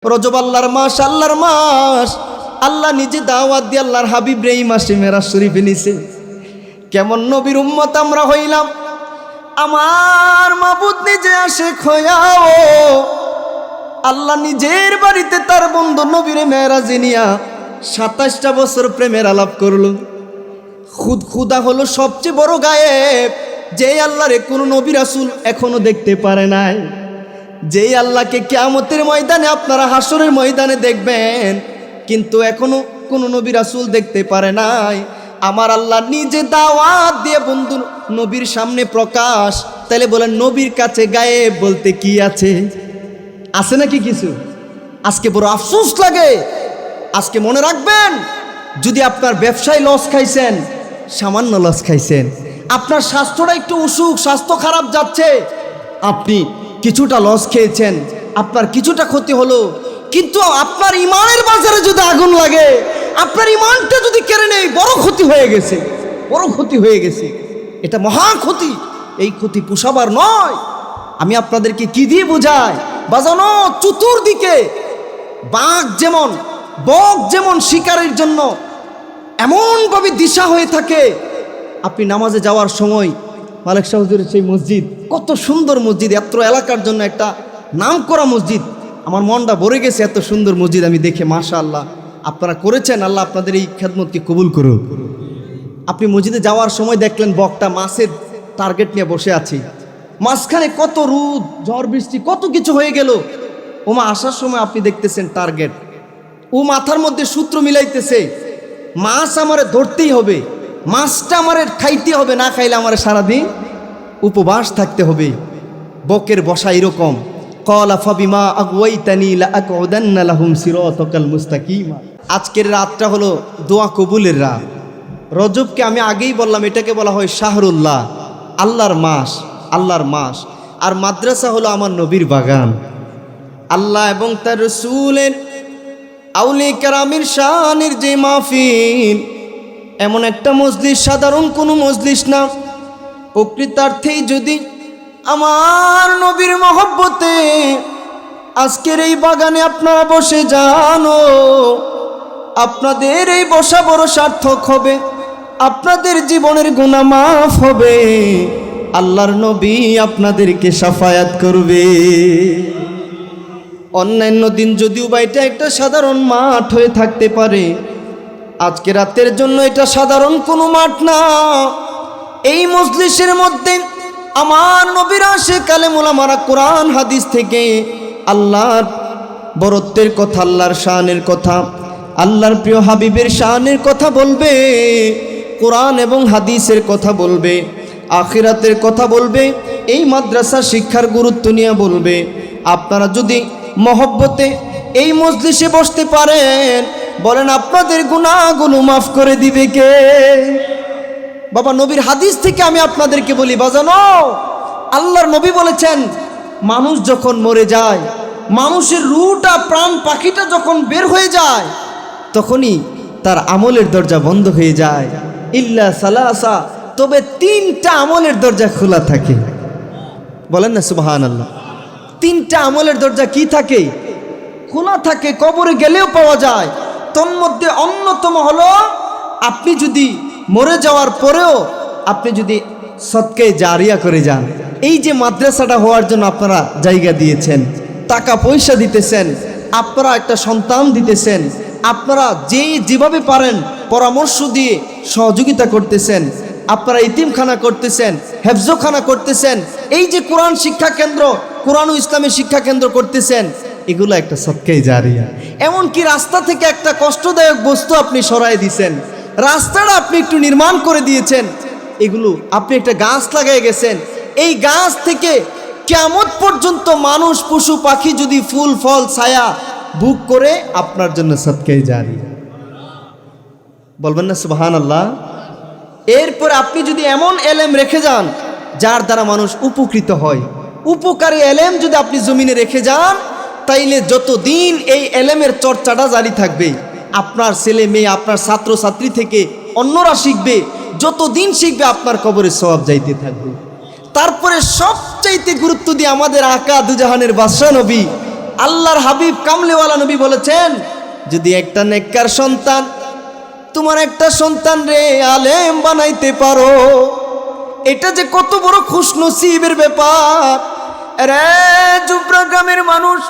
রজব আল্লাহর মাস, আল্লাহর মাস। আল্লাহ নিজে দাওয়াত দিয়ে আল্লাহর হাবিব রে এই মাসে মেরাজ শরীফে নিছে। কেমন নবীর উম্মত আমরা হইলাম, আমার মাবুদ নিজে আসে খয়াও। আল্লাহ নিজের বাড়িতে তার বন্ধু নবীরে মেরাজে নিয়া 27টা বছর প্রেমের আলাপ করলো। খুদা হলো সবচেয়ে বড় গায়েব, যে আল্লাহরে কোনো নবী রাসূল এখনো দেখতে পারে নাই। যেই আল্লাহকে কিয়ামতের ময়দানে আপনারা হাসরের ময়দানে দেখবেন, কিন্তু এখনো কোনো নবী রাসূল দেখতে পারে নাই। আমার আল্লাহ নিজে দাওয়াত দিয়ে বন্ধু নবীর সামনে প্রকাশ। তাহলে বলেন নবীর কাছে গায়েব বলতে কি আছে? আছে নাকি কিছু? আজকে বড় আফসোস লাগে। আজকে মনে রাখবেন, যদি আপনার ব্যবসায় লস খাইছেন, সামান্য লস খাইছেন, আপনার স্বাস্থ্যটা একটু অসুখ, স্বাস্থ্য খারাপ যাচ্ছে, আপনি কিছুটা লস খেয়েছেন, আপনার কিছুটা ক্ষতি হলো। কিন্তু আপনার ইমানের বাজারে যদি আগুন লাগে, আপনার ইমানটা যদি কেড়ে নেই, বড় ক্ষতি হয়ে গেছে, বড় ক্ষতি হয়ে গেছে। এটা মহা ক্ষতি। এই ক্ষতি পোষাবার নয়। আমি আপনাদেরকে কি দিয়ে বোঝাই বাজানো? চতুর্দিকে বাঘ যেমন, বক যেমন শিকারের জন্য এমনভাবে দিশা হয়ে থাকে। আপনি নামাজে যাওয়ার সময় মালিক শাহ হুজুরের সেই মসজিদ, কত সুন্দর মসজিদ, এত এলাকার জন্য একটা নামকরা মসজিদ। আমার মনটা ভরে গেছে, এত সুন্দর মসজিদ আমি দেখে। মাশাআল্লাহ, আপনারা করেছেন, আল্লাহ আপনাদের এই খেদমতকে কবুল করুক। আপনি মসজিদে যাওয়ার সময় দেখলেন বকটা মাছের টার্গেট নিয়ে বসে আছে। মাঝখানে কত রোদ, ঝড় বৃষ্টি, কত কিছু হয়ে গেল। ওমা আসার সময় আপনি দেখতেছেন টার্গেট, ও মাথার মধ্যে সূত্র মিলাইতেছে, মাছ আমারে ধরতেই হবে, মাছটা আমারে খাইতে হবে, না খাইলে আমারে সারাদিন উপবাস থাকতে হবে। বকের বসা এরকম। ক্বালা ফাবিমা আগওয়াইতানি লাআকউদান্না লাহুম সিরাতাকাল মুস্তাকিম। আজকের রাতটা হলো দোয়া কবুলের রাত। রজবকে আমি আগেই বললাম, এটাকে বলা হয় শাহরুল্লাহ, আল্লাহর মাস, আল্লাহর মাস। আর মাদ্রাসা হলো আমার নবীর বাগান। আল্লাহ এবং তার রাসূলের, আউলিয়া কেরামের শানের যে মাহফিল, এমন একটা মজলিস, সাধারণ কোনো মজলিস না। প্রকৃতার্থেই যদি আমার নবীর মহব্বতে আজকের এই বাগানে আপনারা বসে জানো, আপনাদের এই বসা বড় সার্থক হবে, আপনাদের জীবনের গুনাহ মাফ হবে, আল্লাহর নবী আপনাদেরকে শাফায়াত করবে। অন্যান্য দিন যদিও বা এটা একটা সাধারণ মাঠ হয়ে থাকতে পারে, আজকে রাতের জন্য এটা সাধারণ কোনো মাঠ না। এই মজলিসের মধ্যে আমার নবীর আশিক আলেম উলামারা কোরআন হাদিস থেকে আল্লাহর বরত্বের কথা, আল্লাহর শানের কথা, আল্লাহর প্রিয় হাবিবের শানের কথা বলবে, কোরআন এবং হাদিসের কথা বলবে, আখিরাতের কথা বলবে, এই মাদ্রাসা শিক্ষার গুরুত্ব নিয়ে বলবে। আপনারা যদি মহব্বতে এই মজলিসে বসতে পারেন, বলেন আপনাদের গুনাহগুলো মাফ করে দিবে কে? বাবা, নবীর হাদিস থেকে আমি আপনাদেরকে বলি বাজানো, আল্লাহর নবী বলেছেন, মানুষ যখন মরে যায়, মানুষের রূহটা, প্রাণ পাখিটা যখন বের হয়ে যায়, তখনই তার আমলের দরজা বন্ধ হয়ে যায়। ইল্লা সালাসা, তবে 3টা আমলের দরজা খোলা থাকে। বলেন না সুবহানাল্লাহ। 3টা আমলের দরজা কি থাকে? খোলা থাকে, কবরে গেলেও পাওয়া যায়। তন্মধ্যে অন্যতম হলো, আপনি যদি মরে যাওয়ার পরেও আপনি যদি সদকায়ে জারিয়া করে যান। এই যে মাদ্রাসাটা হওয়ার জন্য আপনারা জায়গা দিয়েছেন, টাকা পয়সা দিতেছেন, আপনারা একটা সন্তান দিতেছেন, আপনারা যেভাবে পারেন পরামর্শ দিয়ে সহযোগিতা করতেছেন, আপনারা ইতিমখানা করতেছেন, হেফজখানা করতেছেন, এই যে কোরআন শিক্ষা কেন্দ্র, কোরআন ও ইসলামী শিক্ষা কেন্দ্র করতেছেন, এগুলো একটা সদকায়ে জারিয়া। এমনকি রাস্তা থেকে একটা কষ্টদায়ক বস্তু আপনি সরাই দিয়েছেন, রাস্তাটা আপনি একটু নির্মাণ করে দিয়েছেন, এগুলো আপনি একটা গাছ লাগাই গেছেন। এই গাছ থেকে কিয়ামত পর্যন্ত মানুষ, পশু পাখি যদি ফুল ফল ছায়া বুক করে আপনার জন্য সদকায়ে জারিয়া। বলবেন না সুবহানাল্লাহ। এরপর আপনি যদি এমন এলেম রেখে যান যার দ্বারা মানুষ উপকৃত হয়, উপকারী এলেম যদি আপনি জমিনে রেখে যান, তাইলে যতদিন এই এলেমের চর্চাটা জারি থাকবে, আপনার ছেলে মেয়ে, আপনার ছাত্র ছাত্রী থেকে অন্যরা শিখবে, যতদিন শিখবে আপনার কবরে সওয়াব যাইতে থাকবে। তারপরে সবচাইতে গুরুত্ব দিয়ে আমাদের আকা দুজাহানের বাদশা নবী আল্লাহর হাবিব কামলিওয়ালা নবী বলেছেন, যদি একটা নেককার সন্তান, তোমার একটা সন্তান রে আলেম বানাইতে পারো, এটা যে কত বড় খুশনসিবের ব্যাপার। আরে জুবরা গ্রামের মানুষ,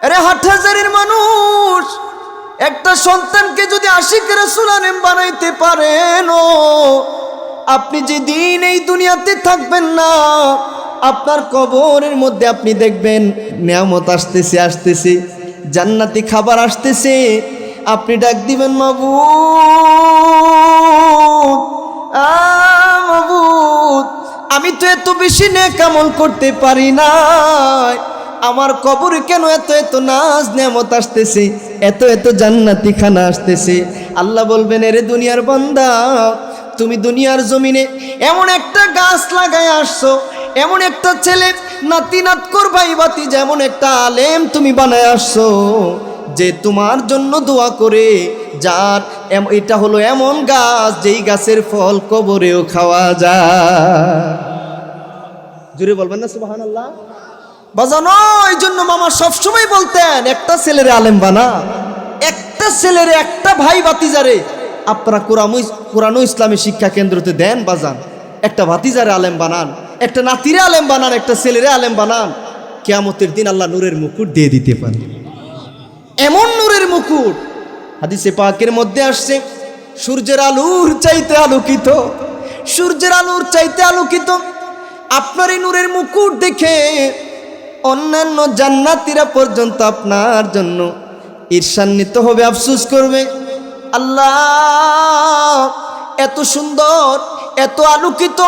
আরে হাটহাজারের মানুষ, একটা সন্তানকে যদি আশিক রাসূল আলেম বানাইতে পারেন, আপনি যেদিন এই দুনিয়াতে থাকবেন না, আপনার কবরের মধ্যে আপনি দেখবেন নিয়ামত আসতেছে আসতেছে, জান্নাতি খাবার আসতেছে, আপনি ডাক দিবেন মাবুদ, মাবুদ, আমি তো এত বেশি নেক আমল করতে পারি না, আমার কবরে কেন এত এত নাজ নিয়ামত আসতেছে, এত এত জান্নাতি খানা আসতেছে। আল্লাহ বলবেন, এরে দুনিয়ার বান্দা, তুমি দুনিয়ার জমিনে এমন একটা গাছ লাগায় আসছো, এমন একটা ছেলে নাতি নাতকর ভাই বাতি যেমন একটা আলেম তুমি বানায় আসছো, যে তোমার জন্য দোয়া করে, যার এটা হলো এমন গাছ যেই গাছের ফল কবরেও খাওয়া যায়। জুড়ে বলবেন না সুবহানাল্লাহ? বাজানো, এই জন্য মামা সবসময় বলতেন, একটা ছেলের আলেম বানা, একটা ছেলের একটা ভাই বাতিজারে আপনারা কোরআন ও ইসলামী শিক্ষা কেন্দ্রতে দেন বাজান, একটা ভাতিজারে আলেম বানান, একটা নাতিরে আলেম বানান, একটা ছেলেরে আলেম বানান, কিয়ামতের দিন আল্লাহ নূরের মুকুট দিয়ে দিতে পারে। এমন নূরের মুকুট হাদিসে পাকের মধ্যে আসছে, সূর্যের আলোর চাইতে আলোকিত, সূর্যের আলোর চাইতে আলোকিত আপনার এই নূরের মুকুট দেখে অন্যান্য জান্নাতীরা পর্যন্ত আপনার জন্য ঈর্ষান্বিত হবে, আফসোস করবে। আল্লাহ, এত সুন্দর, এত আলোকিত,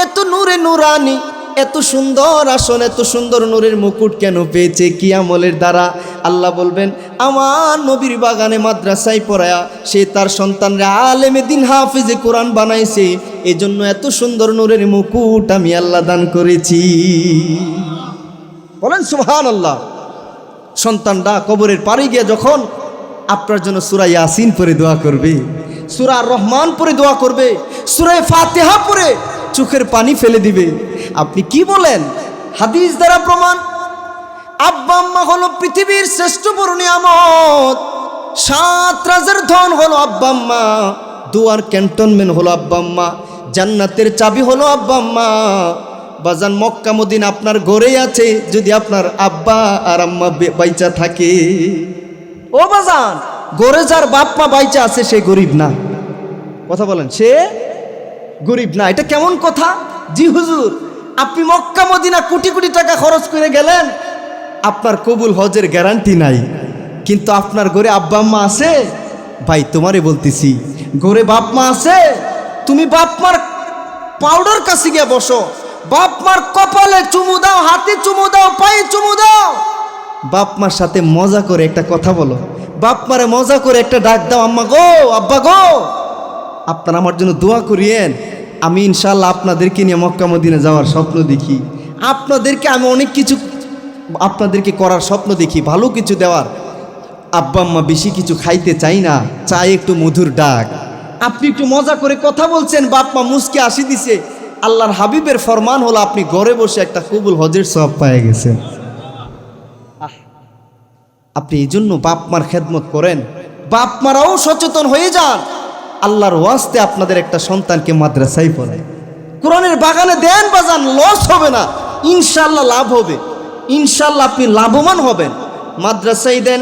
এত নূরে নূরানি, এত সুন্দর আসন, এত সুন্দর নূরের মুকুট কেন পেয়েছে, কি আমলের দ্বারা? আল্লাহ বলবেন, আমার নবীর বাগানে মাদ্রাসায় পড়ায়া সে তার সন্তানরা আলেমে দিন হাফেজে কোরআন বানাইছে, এজন্য এত সুন্দর নূরের মুকুট আমি আল্লাহ দান করেছি। বলেন সুবহানাল্লাহ। সন্তানরা কবরের পাড়ে গিয়ে যখন আপনার জন্য সূরা ইয়াসিন পড়ে দোয়া করবে, সূরা রহমান পড়ে দোয়া করবে, সূরা ফাতিহা পড়ে চোখের পানি ফেলে দিবে, আপনি কি বলেন? হাদিস দ্বারা প্রমাণ, আব্বা আম্মা হলো পৃথিবীর শ্রেষ্ঠ বড় নিয়ামত, 7 রাজের ধন হলো আব্বা আম্মা, দুয়ার ক্যান্টনমেন্ট হলো আব্বা আম্মা, জান্নাতের চাবি হলো আব্বা আম্মা। বাজান, মক্কা মদিনা আপনার ঘরেই আছে, যদি আপনার আব্বা আর আম্মা বাইচা থাকে। ও বাজান, ঘরে যার বাপ মা বাইচা আছে সে গরিব না, কথা বলেন, সে গরিব না। এটা কেমন কথা? জি হুজুর, আপনি মক্কা মদিনা কোটি কোটি টাকা খরচ করে গেলেন, আপনার কবুল হজের গ্যারান্টি নাই, কিন্তু আপনার ঘরে আব্বা আম্মা আছে। ভাই তোমারে বলতেছি, ঘরে বাপ মা আছে, তুমি বাপ মার পাউডার কাছে গিয়ে বসো, বাপ মার কপালে চুমু দাও, হাতে চুমু দাও, পায়ে চুমু দাও, বাপ মার সাথে মজা করে একটা কথা বলো, বাপ মারে মজা করে একটা ডাক দাও, আম্মা গো, আব্বা গো। আপনারা আমার জন্য দোয়া করিয়েন, আমি ইনশাআল্লাহ আপনাদেরকে নিয়ে মক্কা মদিনা যাওয়ার স্বপ্ন দেখি, আপনাদেরকে আমি অনেক কিছু আপনাদেরকে করার স্বপ্ন দেখি, ভালো কিছু দেওয়ার। আব্বা আম্মা বেশি কিছু খাইতে চাই না, চাই একটু মধুর ডাক। আপনি একটু মজা করে কথা বলছেন, বাপ মা মুসকে আসি দিছে, আল্লাহর হাবিবের ফরমান হলো আপনি ঘরে বসে একটা কবুল হজের সওয়াব পেয়ে গেছেন। আপনি এই জন্য বাপ মার খেদমত করেন, বাপ মারাও সচেতন হয়ে যান, আল্লাহর ওয়াস্তে আপনাদের একটা সন্তানকে মাদ্রাসায় পড়ায়, কোরআনের বাগানে দেন বাজান, লস হবে না, ইনশাআল্লাহ লাভ হবে, ইনশাআল্লাহ আপনি লাভবান হবেন। মাদ্রাসায় দেন।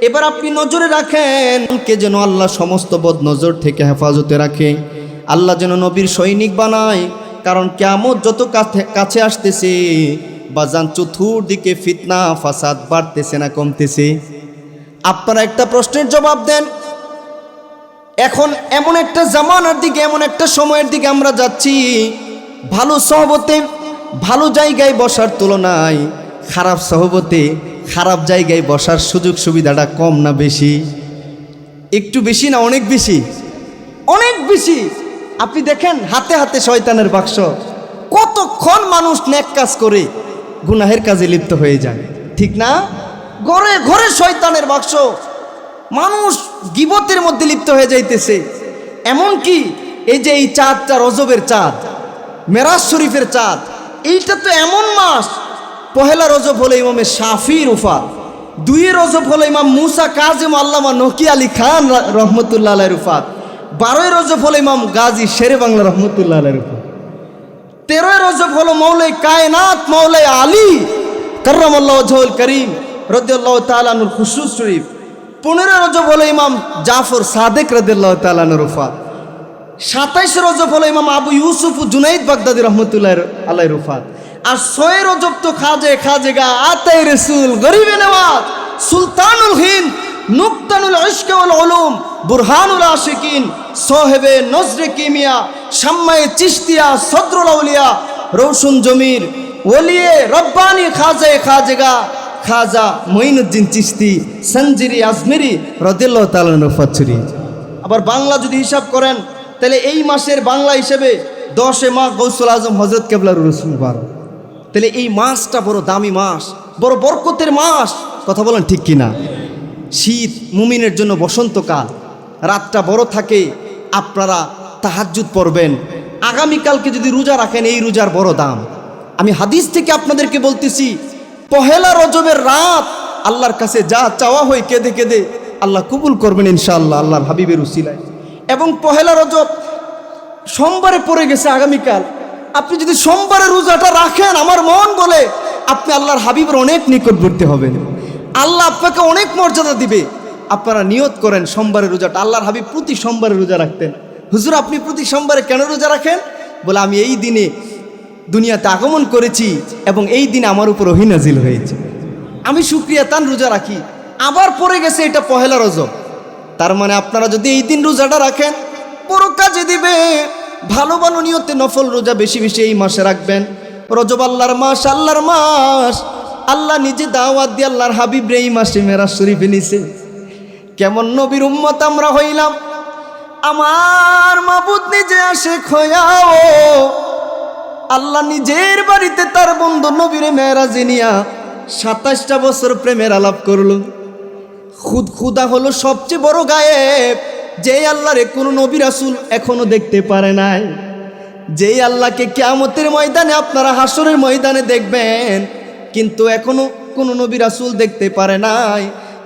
এবার আপনি নজরে রাখেন, কে যেন আল্লাহ সমস্ত বদ নজর থেকে হেফাজতে রাখে, আল্লাহ যেন নবীর সৈনিক বানায়, কারণ কিয়ামত যত কাছে আসতেছে বাজান, চতুর্দিকে ফিতনা ফাসাদ বাড়তেছে না কমতেছে? আপনারা একটা প্রশ্নের জবাব দেন। এখন এমন একটা জামানার দিকে, এমন একটা সময়ের দিকে আমরা যাচ্ছি, ভালো সহবতে ভালো জায়গায় বসার তুলনায় খারাপ সহবতে খারাপ জায়গায় বসার সুযোগ সুবিধাটা কম না বেশি? একটু বেশি না অনেক বেশি? অনেক বেশি। আপনি দেখেন হাতে হাতে শয়তানের বাক্স, কতক্ষণ মানুষ নেক কাজ করে গুনাহের কাজে লিপ্ত হয়ে যায়, ঠিক না? ঘরে ঘরে শয়তানের বাক্স, মানুষ গীবতের মধ্যে লিপ্ত হয়ে যাইতেছে। এমনকি এই যে এই চাঁদটা রজবের চাঁদ, মেরাজ শরীফের চাঁদ, এইটা তো এমন মাস, পহেলা রজব হলো ইমামে শাফির উফাত, 2 রজব হলো ইমাম মুসা কাজেম আল্লামা নকি আলী খান রহমতুল্লাহ আলাইহির রুফাত। 12 রজব হলো ইমাম গাজী শেরে বাংলা রহমতুল্লাহ আলাইহির রুফাত। 13 রজব হলো মৌলাই কায়নাত মৌলাই আলী কাররামাল্লাহু ওয়াজহুল করিম রাদিয়াল্লাহু তাআলা আনহুর খুশুস শরীফ। 15 রজব হলো ইমাম জাফর সাদেক রাদিয়াল্লাহু তাআলা আনহুর রুফাত। 27 রজব হলো ইমাম আবু ইউসুফ জুনাইদ বাগদাদি রহমতুল্লাহ আলাইহির রুফাত। আর 6 রজব তো খাজেগা আতাই রসুল গরিবে নওয়াজ সুলতানুল হিন্দ নুকতানুল ইশক ওয়াল উলুম বুরহানুল আশিকিন সাহেবে নজরে কিমিয়া শাম্মায়ে চিশতিয়া সদরুল আউলিয়া রৌশন জমির ওলিয়ে রব্বানি খাজেগা খাজা মঈনুদ্দিন চিশতি সঞ্জিরি আজমিরি রাদিয়াল্লাহু তাআলা আনহু ফাতরি। আবার বাংলা যদি হিসাব করেন তাহলে এই মাসের বাংলা হিসেবে 10 মাহ গৌসুল আজম হযরত কেবলার রসুল মুবারক। তাহলে এই মাসটা বড় দামি মাস, বড় বরকতের মাস। কথা বলেন ঠিক কিনা? শীত মুমিনের জন্য বসন্তকাল, রাতটা বড় থাকে, আপনারা তাহাজ্জুদ পড়বেন। আগামীকালকে যদি রোজা রাখেন এই রোজার বড় দাম। আমি হাদিস থেকে আপনাদেরকে বলতেছি, পহেলা রজবের রাত আল্লাহর কাছে যা চাওয়া হয় কেঁদে কেঁদে আল্লাহ কবুল করবেন ইনশাআল্লাহ আল্লাহর হাবিবের উসিলায়। এবং পহেলা রজব সোমবারে পড়ে গেছে আগামীকাল, আপনি যদি সোমবারে রোজাটা রাখেন, আমার মন বলে আপনি আল্লাহর হাবিবের অনেক নিকটবর্তী হবেন, আল্লাহ আপনাকে অনেক মর্যাদা দিবে। আপনারা নিয়ত করেন সোমবারের রোজাটা। আল্লাহর হাবিব প্রতি সোমবারে রোজা রাখতেন। হুজুর আপনি প্রতি সোমবারে কেন রোজা রাখেন? বলে আমি এই দিনে দুনিয়াতে আগমন করেছি এবং এই দিনে আমার উপর ওহী নাজিল হয়েছে, আমি শুকরিয়া তান রোজা রাখি। আবার পড়ে গেছে এটা পহেলা রজব, তার মানে আপনারা যদি এই দিন রোজাটা রাখেন বড় কাজে দিবে। ভালো ভালো নিয়তে নফল রোজা বেশি বেশি এই মাসে রাখবেন। রজব আল্লাহর মাস, আল্লাহর মাস। আল্লাহ নিজে দাওয়াত দিয়ে আল্লাহর হাবিব এই মাসে মেরাজ শরীফে নিছে। কেমন নবীর উম্মত আমরা হইলাম, আমার মাবুদ নিজে আসে খোয়াও। আল্লাহ নিজের বাড়িতে তার বন্ধু নবীরে মেরাজে নিয়া 27টা বছর প্রেমের আলাপ করলো। খুদা হলো সবচেয়ে বড় গায়েব, যে আল্লাহরে কোনো নবী রাসূল এখনো দেখতে পারে নাই, যেই আল্লাহকে কিয়ামতের ময়দানে আপনারা হাসরের ময়দানে দেখবেন, কিন্তু এখনো কোনো নবী রাসূল দেখতে পারে নাই।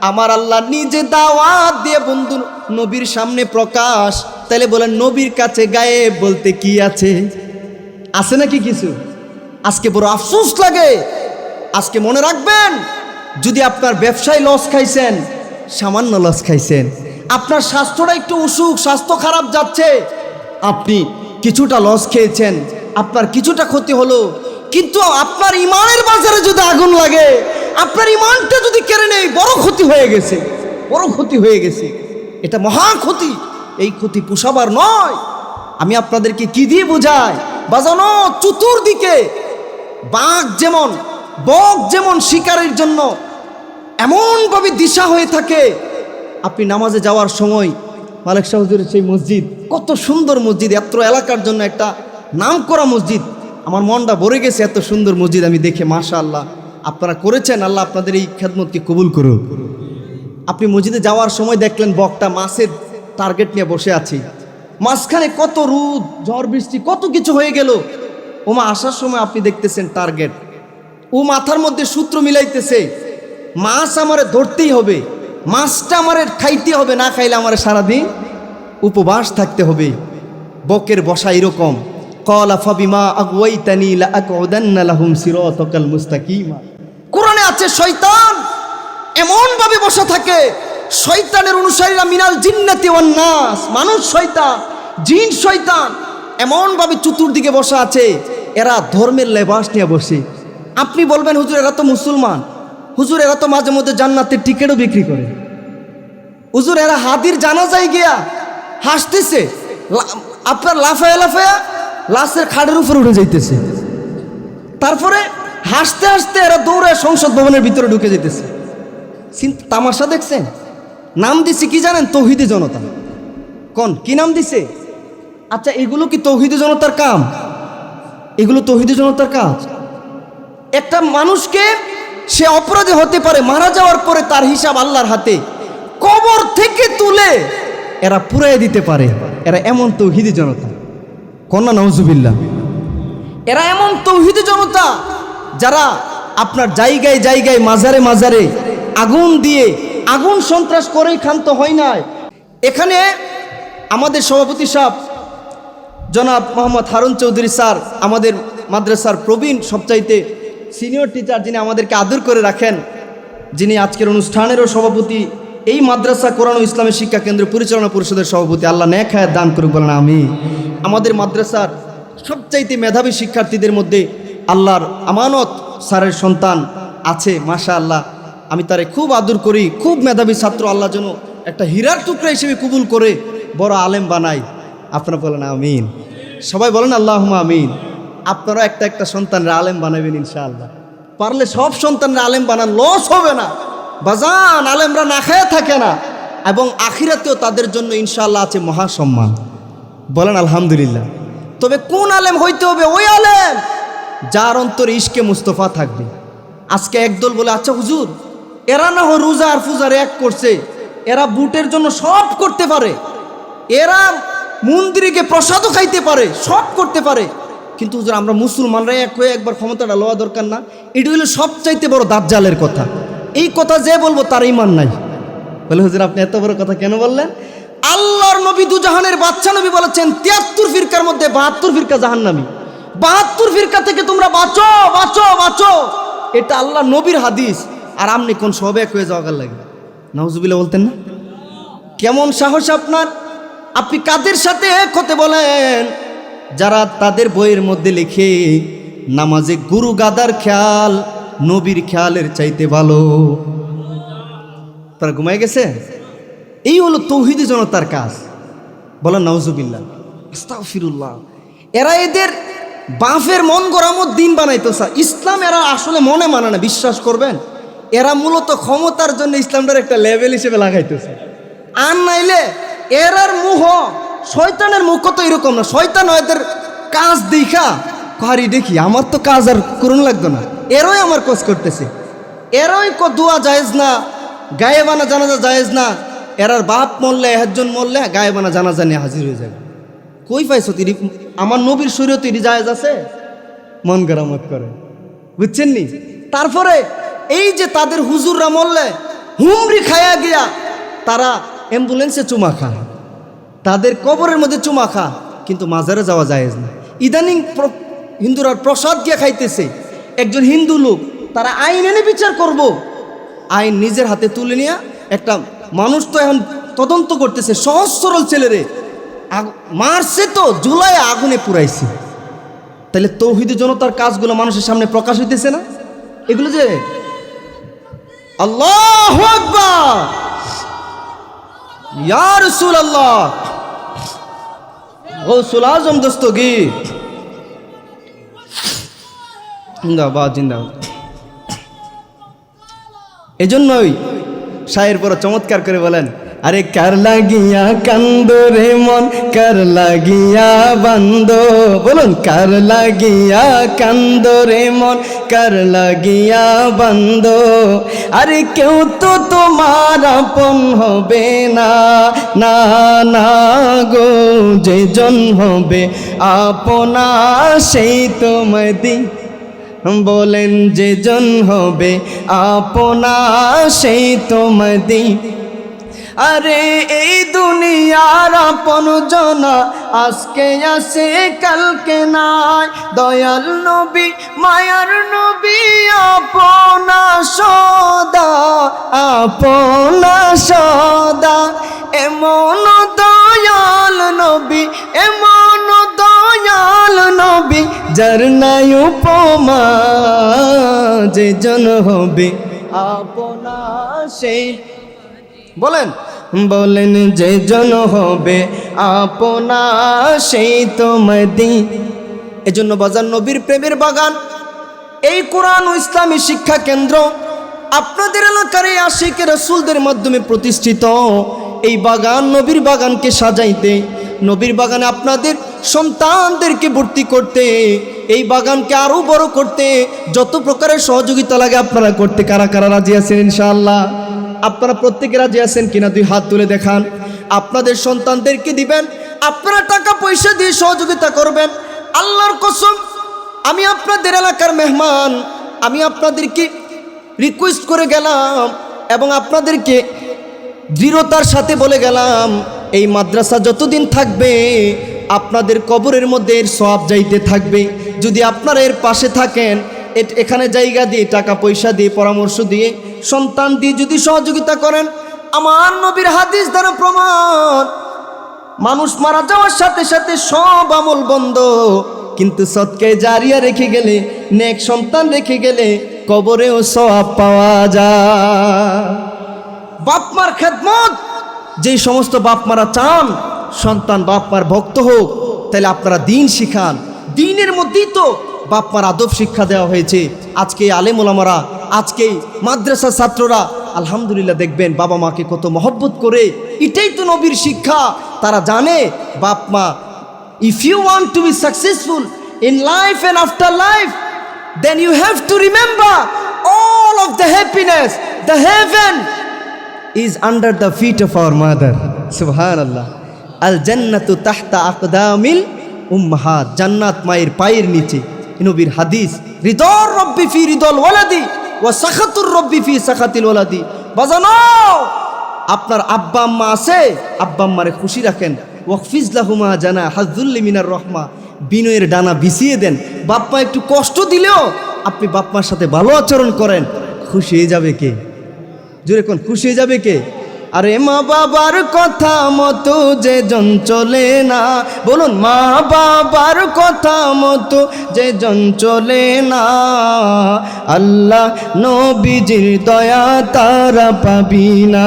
আমার আল্লাহ নিজে দাওয়াত দিয়ে বন্ধু নবীর সামনে প্রকাশ। তাহলে বলেন নবীর কাছে গায়েব বলতে কি আছে? আছে নাকি কিছু? আজকে বড় আফসোস লাগে। আজকে মনে রাখবেন, যদি আপনার ব্যবসায় লস খাইছেন, সামান্য লস খাইছেন, আপনার স্বাস্থ্যটা একটু অসুখ, স্বাস্থ্য খারাপ যাচ্ছে, আপনি কিছুটা লস খেয়েছেন, আপনার কিছুটা ক্ষতি হলো। কিন্তু আপনার ইমানের বাজারে যদি আগুন লাগে, আপনার ইমানটা যদি কেড়ে নেই, বড় ক্ষতি হয়ে গেছে, বড় ক্ষতি হয়ে গেছে। এটা মহা ক্ষতি। এই ক্ষতি পুষাবার নয়। আমি আপনাদেরকে কি দিয়ে বোঝাই? বাজানো চতুর্দিকে বাঘ যেমন, বক যেমন শিকারের জন্য এমনভাবে দিশা হয়ে থাকে। আপনি নামাজে যাওয়ার সময় মালিক শাহ হুজুরের সেই মসজিদ, কত সুন্দর মসজিদ, এত এলাকার জন্য একটা নামকরা মসজিদ। আমার মনটা ভরে গেছে, এত সুন্দর মসজিদ আমি দেখে। মাশাআল্লাহ, আপনারা করেছেন, আল্লাহ আপনাদের এই খেদমতকে কবুল করুক। আপনি মসজিদে যাওয়ার সময় দেখলেন বকটা মাছের টার্গেট নিয়ে বসে আছে, মাঝখানে কত রোদ, ঝড় বৃষ্টি, কত কিছু হয়ে গেল। ওমা আসার সময় আপনি দেখতেছেন টার্গেট, ও মাথার মধ্যে সূত্র মিলাইতেছে, মাছ আমারে ধরতেই হবে, মাছটা আমারে খাইতে হবে, না খাইলে আমারে সারাদিন উপবাস থাকতে হবে। বকের বসা এরকম, ক্বালা ফাবিমা আগওয়াইতানি লাআকউদান্না লাহুম সিরাতাকাল মুস্তাকিমা। কোরআনে আছে শয়তান এমন ভাবে বসা থাকে, শয়তানের অনুসারীরা মিনাল জিন্নাতি ওয়ান নাস, মানুষ শয়তান, জিন শয়তান এমন ভাবে চতুর্দিকে বসা আছে, এরা ধর্মের লেবাস নিয়ে বসে। আপনি বলবেন হুজুর এরা তো মুসলমান, হুজুর এরা তো মাঝে মধ্যে জান্নাতের টিকিটও বিক্রি করে, হুজুর এরা হাদির জানাজায় গিয়া হাসতেছে, আপনার লাফায়া লাফায়া লাশের খাটের উপরে উঠে যাইতেছে, তারপরে হাসতে হাসতে এরা দৌড়ায় সংসদ ভবনের ভিতরে ঢুকে যেতেছে। তামাশা দেখছেন? নাম দিছে কি জানেন? তৌহিদি জনতা। কোন কি নাম দিছে? আচ্ছা, এগুলো কি তৌহিদি জনতার কাম? এগুলো তৌহিদি জনতার কাজ? একটা মানুষকে সে অপরাধী হতে পারে, মারা যাওয়ার পরে তার হিসাব আল্লাহর হাতে, কবর থেকে তুলে এরা পুরাই দিতে পারে। এরা এমন তৌহিদি জনতা, কন্যা নাউজুবিল্লাহ। এরা এমন তৌহিদি জনতা যারা আপনার জায়গায় জায়গায় মাজারে মাজারে আগুন দিয়ে আগুন সন্ত্রাস করেই ক্ষান্ত হয় নাই। এখানে আমাদের সভাপতি সাহেব জনাব মোহাম্মদ হারুন চৌধুরী স্যার, আমাদের মাদ্রাসার প্রবীণ সবচাইতে সিনিয়র টিচার, যিনি আমাদেরকে আদর করে রাখেন, যিনি আজকের অনুষ্ঠানেরও সভাপতি, এই মাদ্রাসা কোরআন ও ইসলামের শিক্ষা কেন্দ্র পরিচালনা পরিষদের সভাপতি, আল্লাহ নেক হায়াত দান করুক বলেন আমি। আমাদের মাদ্রাসার সবচাইতে মেধাবী শিক্ষার্থীদের মধ্যে আল্লাহর আমানত স্যারের সন্তান আছে, মাশাআল্লাহ। আমি তারে খুব আদর করি, খুব মেধাবী ছাত্র, আল্লাহ যেন একটা হীরার টুকরা হিসেবে কবুল করে বড় আলেম বানাই। আপনারা বলেন আমিন, সবাই বলেন আল্লাহুম্মা আমিন। আপনারা একটা একটা সন্তানরা আলেম বানাবেন ইনশাআল্লাহ। পারলে সব সন্তানরা আলেম বানান, লস হবে না বাজান, আলেমরা না খেয়ে থাকে না, এবং আখিরাতেও তাদের জন্য ইনশাআল্লাহ আছে মহাসম্মান। বলেন আলহামদুলিল্লাহ। তবে কোন আলেম হইতে হবে? ওই আলেম যার অন্তরে ইশকে মুস্তফা থাকবে। আজকে একদল বলে, আচ্ছা হুজুর, এরা না হয় রোজা আর ফুজার এক করছে, এরা বুটের জন্য সব করতে পারে, এরা মন্দিরকে প্রসাদও খাইতে পারে, সব করতে পারে, কিন্তু হুজুর আমরা মুসলমানরা এক হয়ে একবার ক্ষমতাটা লওয়া দরকার না? এটি হলো সবচাইতে বড় দাজ্জালের কথা। এই কথা যে বলবো তার ঈমান নাই। বলে হুজুর আপনি এত বড় কথা কেন বললেন? আল্লাহর নবী দুজাহানের বাদশা নবী বলেছেন 73 ফিরকার মধ্যে 72 ফিরকা জাহান্নামী। 72 ফিরকা থেকে তোমরা বাঁচো বাঁচো বাঁচো, এটা আল্লাহ নবীর হাদিস। আর আপনি কোন সব এক হয়ে যাওয়ার লাগে নাউজুবিল্লাহ বলতেন না? কেমন সাহস আপনার? আপনি কাদের সাথে এক হতে বলেন? যারা তাদের বইয়ের মধ্যে লিখে নামাজে গুরু গাদার খেয়াল নবীর খেয়ালের চাইতে ভালো। তারা ঘুমায় গেছে। এই হলো তৌহিদি জনতার কাজ। বলেন নাউজুবিল্লাহ, আস্তাগফিরুল্লাহ। এরা এদের বাফের মন গড়ামত দিন বানাইতেছে। ইসলাম এরা আসলে মনে মানে না, বিশ্বাস করবেন। এরা মূলত ক্ষমতার জন্য ইসলামটার একটা লেভেল হিসেবে লাগাইতেছে। আর নাইলে এরার মুহ, শয়তানের মুখ তো এরকম না। শয়তান এদের কাজ দেখা কারি দেখি আমার তো কাজ আর করুন লাগতো না, এরই আমার কাজ করতেছে, এরই দোয়া জায়েজ না, গায়েবানা জানাজা জায়েজ না। এরার বাপ মরলে, একজন মরলে গায়েবানা জানাজা নিয়ে হাজির হয়ে যাবে। কই পাইছো তিনি? আমার নবীর শরীয়তে এটি জায়েজ আছে? মন গরামত করে, বুঝছেন নি? তারপরে এই যে তাদের হুজুররা মরলে হুমরি খায়া গিয়া তারা অ্যাম্বুলেন্সে চুমা খায়, তাদের কবরের মধ্যে চুমা খা, কিন্তু মাজারে যাওয়া জায়েজ না। ইদানিং হিন্দুরা প্রসাদ দিয়ে খাইতেছে। একজন হিন্দু লোক, তারা আইন এনে বিচার করব, আইন নিজের হাতে তুলে নিয়ে একটা মানুষ তো এখন তদন্ত করতেছে, সহজ সরল ছেলেরে মারছে তো জুলাই আগুনে পুরাইছে। তাহলে তৌহিদি জনতার কাজগুলো মানুষের সামনে প্রকাশ হইতেছে না? এগুলো যে আল্লাহু আকবার, ইয়া রাসূলুল্লাহ, গৌসুল আজম দস্তগীর, জিন্দাবাদ জিন্দাবাদ। এজন্যই শায়ের পর চমৎকার করে বলেন, আরে কার লাগিয়া কান্দো রে মন, কার লাগিয়া বান্দো। বলুন, কার লাগিয়া কান্দো রে মন, কার লাগিয়া বান্দো। আরে কেউ তো তোমার আপন হবে না, না না গো, যেজন হবে আপনা সেই তোমায় দি। বলেন, যেজন হবে আপনা সেই তোমায় দি। আরে এই দুনিয়ার আপন জনা আজকে আসে কালকে নাই। দয়াল নবী মায়ার নবী আপনা সদা, আপনা সদা। এমন দয়াল নবী, এমন দয়াল নবী, যার নাই উপমা। যেজন হবে আপনা সেই, বলেন বলেন, যেজন হবে আপনা সেই তোমায় দি। এজন্য বাজার নবীর প্রেমের বাগান, এই কোরআন ও ইসলামী শিক্ষা কেন্দ্র আপনাদের এলাকার এই আশিক রাসূলদের মাধ্যমে প্রতিষ্ঠিত। এই বাগান নবীর বাগানকে সাজাইতে, নবীর বাগানে আপনাদের সন্তানদেরকে ভর্তি করতে, এই বাগানকে আরো বড় করতে যত প্রকারের সহযোগিতা লাগে আপনারা করতে কারা কারা রাজি আছেন? ইনশাআল্লাহ আপনারা প্রত্যেকে রাজি আছেন কিনা? 2 হাত তুলে দেখান। আপনাদের সন্তানদেরকে দিবেন, আপনারা টাকা পয়সা দিয়ে সহযোগিতা করবেন। আল্লাহর কসম, আমি আপনাদের এলাকার মেহমান, আমি আপনাদেরকে রিকোয়েস্ট করে গেলাম, এবং আপনাদেরকে দৃঢ়তার সাথে বলে গেলাম, এই মাদ্রাসা যতদিন থাকবে আপনাদের কবরের মধ্যে এর সওয়াব যাইতে থাকবে। যদি আপনারা এর পাশে থাকেন, এখানে জায়গা দিয়ে, টাকা পয়সা দিয়ে, পরামর্শ দিয়ে, সন্তান দিয়ে যদি সহযোগিতা করেন, আমার নবীর হাদিস দ্বারা প্রমাণ, মানুষ মারা যাওয়ার সাথে সাথে সব আমল বন্ধ, কিন্তু সদকায়ে জারিয়া রেখে গেলে, নেক সন্তান রেখে গেলে কবরেও সওয়াব পাওয়া যায়। বাপমার খেদমত, যেই সমস্ত বাপমারা চান সন্তান বাপমার ভক্ত হোক, তাহলে আপনারা দিন শিখান। দিনের মধ্যেই তো বাপমার আদব শিক্ষা দেওয়া হয়েছে। আজকে আলেম ওলামারা, আজকে মাদ্রাসার ছাত্ররা আলহামদুলিল্লাহ দেখবেন বাবা মাকে কত মহব্বত করে। এটাই তো নবীর শিক্ষা। তারা জানে বাপ মা, if you want to be successful in life and after life, then you have to remember all of the happiness, the heaven is under the feet of our mother. Subhanallah. Al jannatu tahta aqdamil ummahat. জান্নাত মায়ের পায়ের নিচে। নবীর হাদিস, রিদর রব্বি ফি রিদল ওয়ালাদি ওয়া সাখাতুর রব্বি ফি সাখাতিল ওয়ালাদি। বাজানো, আপনার আব্বা আম্মা আছে, আব্বা আম্মারে খুশি রাখেন। ওয়াকফিজ লাহুমা জানা হাযুল্লি মিনার রহমা। বিনয়ের ডানা বিছিয়ে দেন। বাপ্পা একটু কষ্ট দিলেও আপনি বাপ্পার সাথে ভালো আচরণ করেন, খুশি হয়ে যাবে কে? জোরে কোন, খুশি হয়ে যাবে কে? আরে মা বাবার কথা মতো যে জন চলে না, বলুন মা বাবার কথা মতো যে জন চলে না, আল্লাহ নবীজির দয়া তারা পাবি না।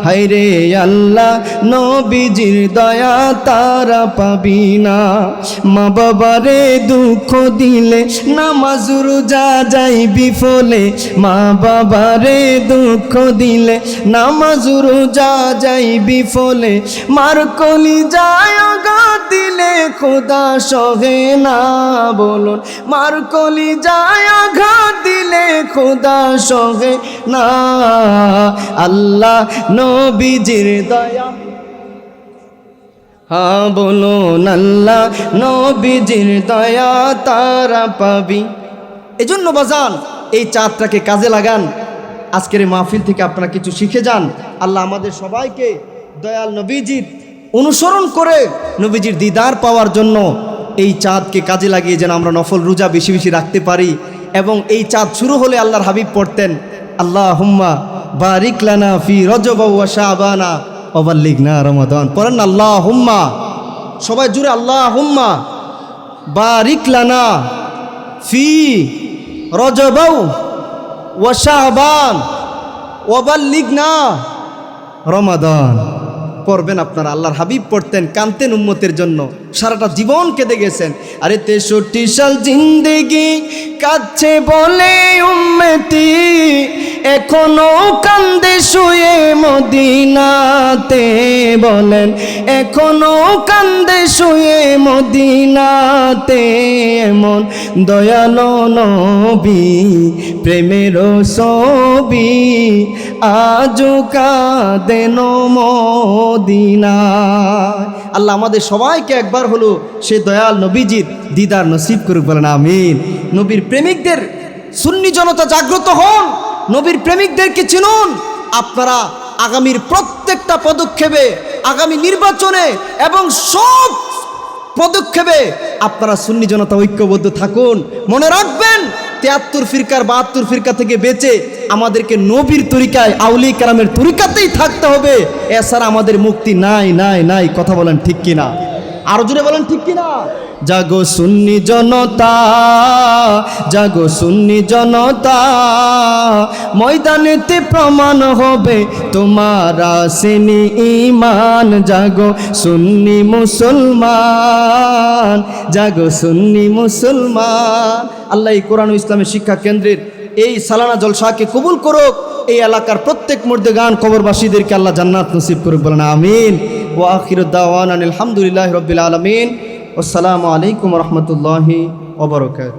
হায়রে আল্লাহ নবীজির দয়া তারা পাবি না। মা বাবারে দুঃখ দিলে নামাজ রোজা যাইবি ফলে, মা বাবারে দুঃখ দিলে নামাজ রোজা যাইবি ফলে, মার কলি যায় আঘাত দিলে খোদা সহে না। বলুন মার কলি যায় আঘাত দিলে খোদা সহে না। আল্লাহ নবীজির দয়া, হ্যাঁ বলুন আল্লাহ নবীজির দয়া তারা পাবি। এজন্য বাজান, এই চাঁদটাকে কাজে লাগান। আজকের এই মাহফিল থেকে আপনারা কিছু শিখে যান। আল্লাহ আমাদের সবাইকে দয়াল নবীজির অনুসরণ করে নবীজির দিদার পাওয়ার জন্য এই চাঁদকে কাজে লাগিয়ে যেন আমরা নফল রোজা বেশি বেশি রাখতে পারি। এবং এই চাঁদ শুরু হলে আল্লাহর হাবিব পড়তেন, আল্লাহুম্মা বারিক লানা ফি রজব ওয়া শাবানা ওয়া বাল্লিগনা রমাদান। পড়েন না আল্লাহুম্মা, সবাই জুড়ে আল্লাহুম্মা বারিক লানা ফি রজব ওয়া শাবান ওয়া বাল্লিগনা রমাদান। পড়বেন আপনারা। আল্লাহর হাবিব পড়তেন, কানতেন উম্মতের জন্য, সারাটা জীবন কেঁদে গেছেন। আরে 63 সাল জিন্দেগি কাঁদছে বলে উম্মতি, এখনো কান্দে শুয়ে মদিনাতে। বলেন এখনো কান্দে শুয়ে মদিনাতে, এমন দয়ালো নবী প্রেমের ছবি আজও কাঁদেন মদিনায়। আল্লাহ আমাদের সবাইকে একবার হলো সে দয়াল নবীজির দিদার নসিব করুক, বলেন আমিন। নবীর প্রেমিকদের, সুন্নি জনতা জাগ্রত হন, নবীর প্রেমিকদেরকে চিনুন। আপনারা আগামীর প্রত্যেকটা পদক্ষেপে, আগামী নির্বাচনে এবং সব পদক্ষেপে আপনারা সুন্নি জনতা ঐক্যবদ্ধ থাকুন। মনে রাখবেন 73 ফিরকার 72 ফিরকা থেকে বেঁচে আমাদেরকে নবীর তরিকায়, আউলিয়া কেরামের তরিকাতেই থাকতে হবে। এছাড়া আমাদের মুক্তি নাই নাই নাই। কথা বলেন ঠিক কিনা? আরো জোরে বলেন ঠিক কিনা? জাগো সুন্নি জনতা, জাগো সুন্নি জনতা, ময়দানেতে প্রমাণ হবে তোমার আসেনি ঈমান। জাগো সুন্নি মুসলমান, জাগো সুন্নি মুসলমান। আল্লাহ এই কোরআন ও ইসলামের শিক্ষা কেন্দ্রের এই সালানা জলসাকে কবুল করুক। এই এলাকার প্রত্যেক মুর্দেগান কবরবাসীদেরকে আল্লাহ জান্নাত নসিব করুক, বলেন আমিন। ওয়া আখিরু দাওয়ানা আলহামদুলিল্লাহি রাব্বিল আলামিন। আসসালামু আলাইকুম ওয়া রাহমাতুল্লাহি ওয়া বারাকাতুহু।